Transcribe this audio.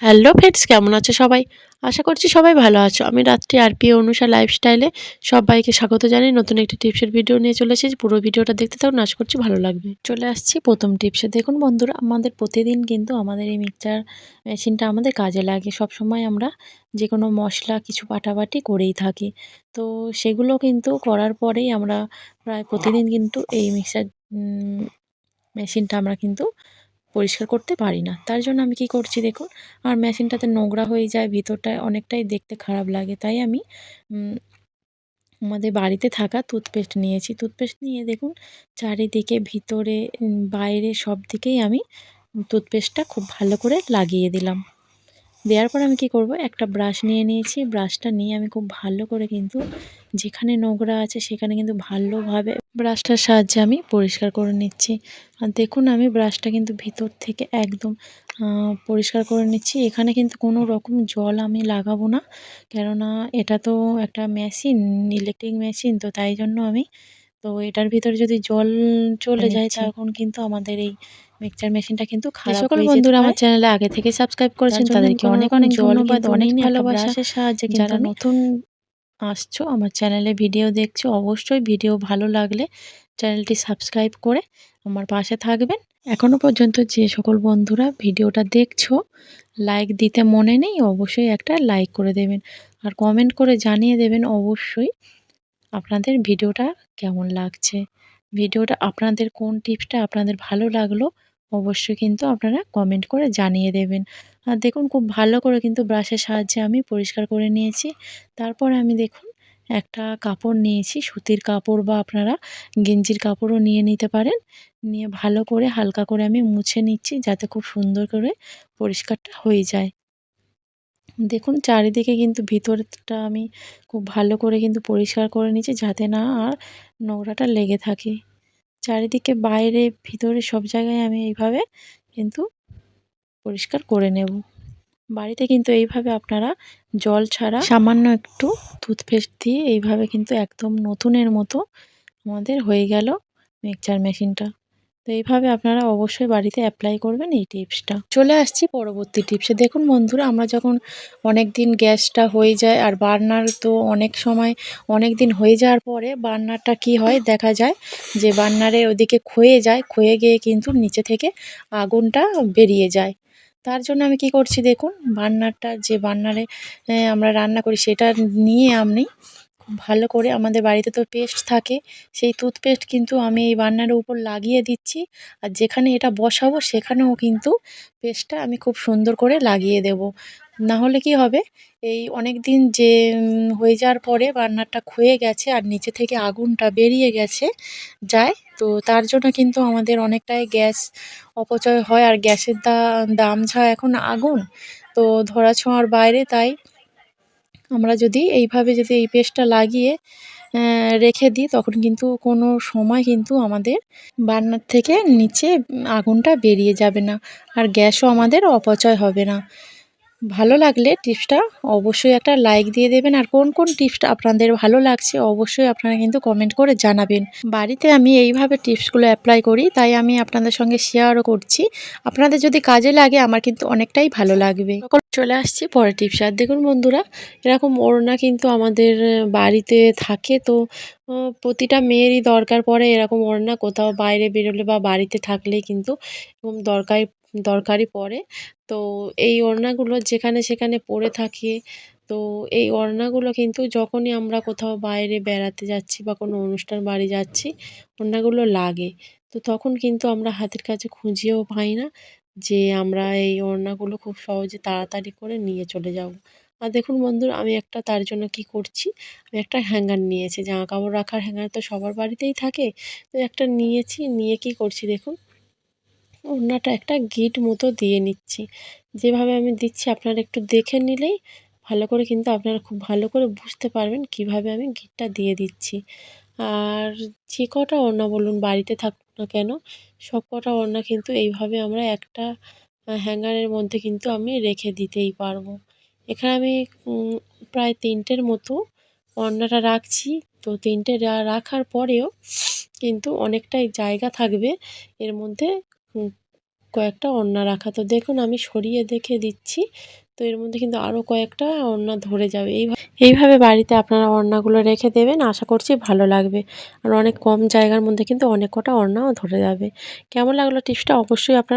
Hello friends, কেমন আছো সবাই? আশা করছি সবাই ভালো আছো। আমি রাত্রি আরপি অনুষা লাইফস্টাইলে সবাইকে স্বাগত জানাই। নতুন একটি টিপসের ভিডিও নিয়ে চলে এসেছি। পুরো ভিডিওটা দেখতে থাকুন, আশা করছি ভালো লাগবে। চলে আসছি প্রথম টিপসে। দেখুন বন্ধুরা, আমাদের প্রতিদিন কিন্তু আমাদের এই মিক্সচার মেশিনটা আমাদের কাজে লাগে। সবসময় আমরা যেকোনো মশলা কিছু বাটাবাটি করেই থাকি। তো সেগুলো কিন্তু করার পরেই আমরা প্রায় প্রতিদিন কিন্তু এই মিক্সচার মেশিনটা আমরা কিন্তু পরিষ্কার করতে পারি না। তার জন্য আমি কি করছি দেখুন, আমার মেশিনটাতে নোংরা হয়ে যায়, ভিতরটায় অনেকটাই দেখতে খারাপ লাগে। তাই আমি উম আমাদের বাড়িতে থাকা টুথপেস্ট নিয়েছি। টুথপেস্ট নিয়ে দেখুন চারিদিকে ভিতরে বাইরে সব দিকেই আমি টুথপেস্টটা খুব ভালো করে লাগিয়ে দিলাম। দেওয়ার পর আমি কি করব, একটা ব্রাশ নিয়ে নিয়েছি। ব্রাশটা নিয়ে আমি খুব ভালো করে কিন্তু যেখানে নোংরা আছে সেখানে কিন্তু ভালোভাবে ব্রাশটার সাহায্যে আমি পরিষ্কার করে নিচ্ছি। আর দেখুন আমি ব্রাশটা কিন্তু ভিতর থেকে একদম পরিষ্কার করে নিচ্ছি। এখানে কিন্তু কোনো রকম জল আমি লাগাবো না, কেননা এটা তো একটা মেশিন, ইলেকট্রিক মেশিন, তো তাই জন্য আমি তো এটার ভিতরে যদি জল চলে যায় তখন কিন্তু আমাদের এই মিক্সচার মেশিনটা কিন্তু খারাপ সকল হয়ে যেতে বন্ধুরা পারে। আমার চ্যানেলে আগে থেকে সাবস্ক্রাইব করেছেন তাদেরকে অনেক অনেক ধন্যবাদ, অনেক ভালোবাসা। ব্রাশের সাহায্যে কিন্তু যারা আমি নতুন আসছো আমার চ্যানেলে ভিডিও দেখছো, অবশ্যই ভিডিও ভালো লাগলে চ্যানেলটি সাবস্ক্রাইব করে আমার পাশে থাকবেন। এখনো পর্যন্ত যে সকল বন্ধুরা ভিডিওটা দেখছো লাইক দিতে মনে নেই, অবশ্যই একটা লাইক করে দেবেন আর কমেন্ট করে জানিয়ে দেবেন অবশ্যই আপনাদের ভিডিওটা কেমন লাগছে। ভিডিওটা আপনাদের কোন টিপসটা আপনাদের ভালো লাগলো অবশ্যই কিন্তু আপনারা কমেন্ট করে জানিয়ে দেবেন। আর দেখুন খুব ভালো করে কিন্তু ব্রাশের সাহায্যে আমি পরিষ্কার করে নিয়েছি। তারপরে আমি দেখুন একটা কাপড় নিয়েছি, সুতির কাপড় বা আপনারা গেঞ্জির কাপড়ও নিয়ে নিতে পারেন। নিয়ে ভালো করে হালকা করে আমি মুছে নিচ্ছি যাতে খুব সুন্দর করে পরিষ্কারটা হয়ে যায়। দেখুন চারিদিকে কিন্তু ভিতরটা আমি খুব ভালো করে কিন্তু পরিষ্কার করে নিচ্ছি যাতে না আর নোংরাটা লেগে থাকে। চারিদিকে বাইরে ভিতরে সব জায়গায় আমি এইভাবে কিন্তু পরিষ্কার করে নেব। বাড়িতে কিন্তু এইভাবে আপনারা জল ছাড়া সামান্য একটু টুথপেস্ট দিয়ে এইভাবে কিন্তু একদম নতুনের মতো আমাদের হয়ে গেল মিক্সচার মেশিনটা। তো এইভাবে আপনারা অবশ্যই বাড়িতে অ্যাপ্লাই করবেন এই টিপসটা। চলে আসছি পরবর্তী টিপসে। দেখুন বন্ধুরা, আমরা যখন অনেক দিন গ্যাসটা হয়ে যায় আর বার্নার তো অনেক সময় অনেক দিন হয়ে যাওয়ার পরে বার্নারটা কি হয় দেখা যায় যে বার্নারে ওদিকে ক্ষয়ে যায়, ক্ষয়ে গিয়ে কিন্তু নিচে থেকে আগুনটা বেরিয়ে যায়। তার জন্য আমি কি করছি দেখুন, বার্নারটা যে বার্নারে আমরা রান্না করি সেটা নিয়ে আমি খুব ভালো করে, আমাদের বাড়িতে তো পেস্ট থাকে, সেই টুথপেস্ট কিন্তু আমি এই বার্নারের উপর লাগিয়ে দিচ্ছি। আর যেখানে এটা বসাবো সেখানেও কিন্তু পেস্টটা আমি খুব সুন্দর করে লাগিয়ে দেব। না হলে কি হবে, এই অনেক দিন যে হয়ে যাওয়ার পরে বার্নারটা ক্ষয়ে গেছে আর নিচে থেকে আগুনটা বেরিয়ে গেছে যায়, তো তার জন্য কিন্তু আমাদের অনেকটাই গ্যাস অপচয় হয়। আর গ্যাসের দাম যা এখন আগুন, তো ধরা ছোঁয়ার বাইরে। তাই আমরা যদি এইভাবে যদি এই পেস্টটা লাগিয়ে রেখে দিই তখন কিন্তু কোনো সময় কিন্তু আমাদের বার্নার থেকে নিচে আগুনটা বেরিয়ে যাবে না আর গ্যাসও আমাদের অপচয় হবে না। ভালো লাগলে টিপসটা অবশ্যই একটা লাইক দিয়ে দেবেন। আর কোন কোন টিপসটা আপনাদের ভালো লাগছে অবশ্যই আপনারা কিন্তু কমেন্ট করে জানাবেন। বাড়িতে আমি এইভাবে টিপসগুলো অ্যাপ্লাই করি, তাই আমি আপনাদের সঙ্গে শেয়ারও করছি। আপনাদের যদি কাজে লাগে আমার কিন্তু অনেকটাই ভালো লাগবে। চলে আসছি পরের টিপস। আর দেখুন বন্ধুরা, এরকম ওড়না কিন্তু আমাদের বাড়িতে থাকে। তো প্রতিটা মেয়েরই দরকার পড়ে এরকম ওড়না, কোথাও বাইরে বেরোলে বা বাড়িতে থাকলেই কিন্তু এরকম দরকারই পড়ে। তো এই ওড়নাগুলো যেখানে সেখানে পড়ে থাকে। তো এই ওড়নাগুলো কিন্তু যখনই আমরা কোথাও বাইরে বেড়াতে যাচ্ছি বা কোনো অনুষ্ঠান বাড়ি যাচ্ছি, ওড়নাগুলো লাগে। তো তখন কিন্তু আমরা হাতের কাছে খুঁজেও পাই না যে আমরা এই ওড়নাগুলো খুব সহজে তাড়াতাড়ি করে নিয়ে চলে যাব। আর দেখুন বন্ধুরা, আমি একটা তার জন্য কি করছি, আমি একটা হ্যাঙ্গার নিয়েছি। জামাকাপড় রাখার হ্যাঙ্গার তো সবার বাড়িতেই থাকে। তো একটা নিয়েছি, নিয়ে কি করছি দেখুন, ওড়নাটা একটা গিঁট মতো দিয়ে নিচ্ছি। যেভাবে আমি দিচ্ছি আপনারা একটু দেখে নিলেই ভালো করে কিন্তু আপনারা খুব ভালো করে বুঝতে পারবেন কিভাবে আমি গিঁটটা দিয়ে দিচ্ছি। আর যে কটা ওড়না বলুন বাড়িতে থাকুক না কেন, সব কটা ওড়না কিন্তু এইভাবে আমরা একটা হ্যাঙ্গারের মধ্যে কিন্তু আমি রেখে দিতেই পারবো। এখানে আমি উম প্রায় ৩ টের মতো ওড়নাটা রাখছি। তো ৩ টে রাখার পরেও কিন্তু অনেকটাই জায়গা থাকবে এর মধ্যে উম কয়েকটা ওড়না রাখা। তো দেখুন আমি সরিয়ে দেখে দিচ্ছি। তো এর মধ্যে কিন্তু আরও কয়েকটা ওড়না ধরে যাবে। এইভাবে বাড়িতে আপনারা ওড়নাগুলো রেখে দেবেন, আশা করছি ভালো লাগবে। আর অনেক কম জায়গার মধ্যে কিন্তু অনেক কটা ওড়নাও ধরে যাবে। কেমন লাগলো টিপসটা অবশ্যই আপনারা